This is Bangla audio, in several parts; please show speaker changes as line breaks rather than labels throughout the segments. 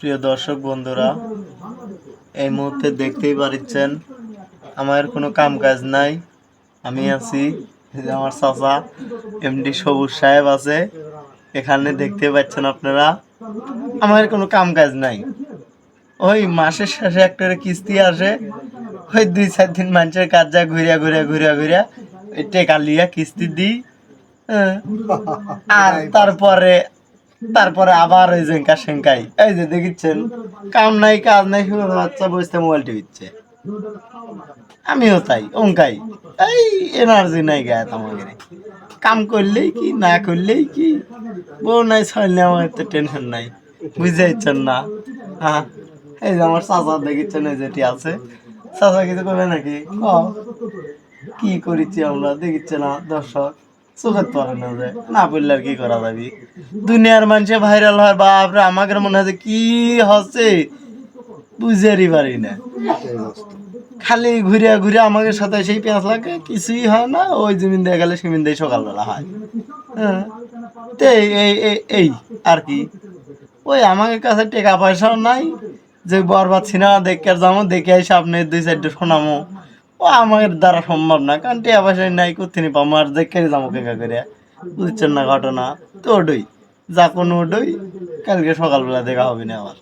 প্রিয় দর্শক বন্ধুরা, এই মুহূর্তে দেখতেই পাচ্ছেন আমার কোনো কাম কাজ নাই। আমি আছি, আমার চাচা এমডি সবুজ সাহেব আছে এখানে, দেখতে পাচ্ছেন আপনারা। আমার কোনো কাম কাজ নাই, ওই মাসের শেষে একটা কিস্তি আসে, ওই 2-4 দিন মানুষের কাজ যা ঘুরিয়া ঘুরিয়া ঘুরিয়া ঘুরিয়া ওই টেকা লিয়া কিস্তি দিই। আর তারপরে তারপরে আবার ওই জেঙ্কা সেঙ্কাই, এই যে দেখিচ্ছেন কাম নাই কাজ নাই, শুধু বাচ্চা বসতে মোবাইল টিপিচ্ছে। আমিও তাই অঙ্কাই, এই এনার্জি নাই গায়ে আমাকে। কাম করলেই কি না করলেই কি, বউ নাই ছয়লে আমার তো টেনশন নাই, বুঝতে ইচ্ছেন না। হ্যাঁ, এই যে আমার চাচা দেখিচ্ছেন, এই যেটি আছে, চাচা কিছু করবে নাকি? কি করেছি আমরা দেখিচ্ছে না দর্শক, চোখের পরে না যে না বললে আর কি করা যাবি। দুনিয়ার মানুষে ভাইরাল হয় বাপরে, আমাকে মনে হয় কি হচ্ছে বুঝারই পারি না। খালি ঘুরিয়া ঘুরিয়া আমাদের সাথে সেই পেঁয়াজ লাগে, কিছুই হয় না। ওই জমিন দিয়ে গেলে সেমিন দিয়ে সকালবেলা হয়। হ্যাঁ, তো এই আর কি, ওই আমাদের কাছে টাকা পয়সাও নাই যে বরবাদ সিনেমা দেখে যাবো, দেখে এসে আপনি 2-4টা শোনামো, ও আমাদের দ্বারা সম্ভব না, কারণ টাকা পয়সা নাই, করতে নি পাবো আর দেখে যাবো কেঙ্কা করে, বুঝছেন না ঘটনা। তো ওডই যা কোনো ওডই, কালকে সকালবেলা দেখা হবে না আবার।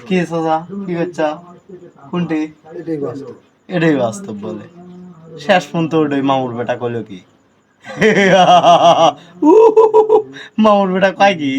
কি সোজা কি করছা কোনটি? এটাই বাস্তব বলে শেষ পর্যন্ত ওডই মামুর বেটা কইলো কি মামুর বেটা কয় কি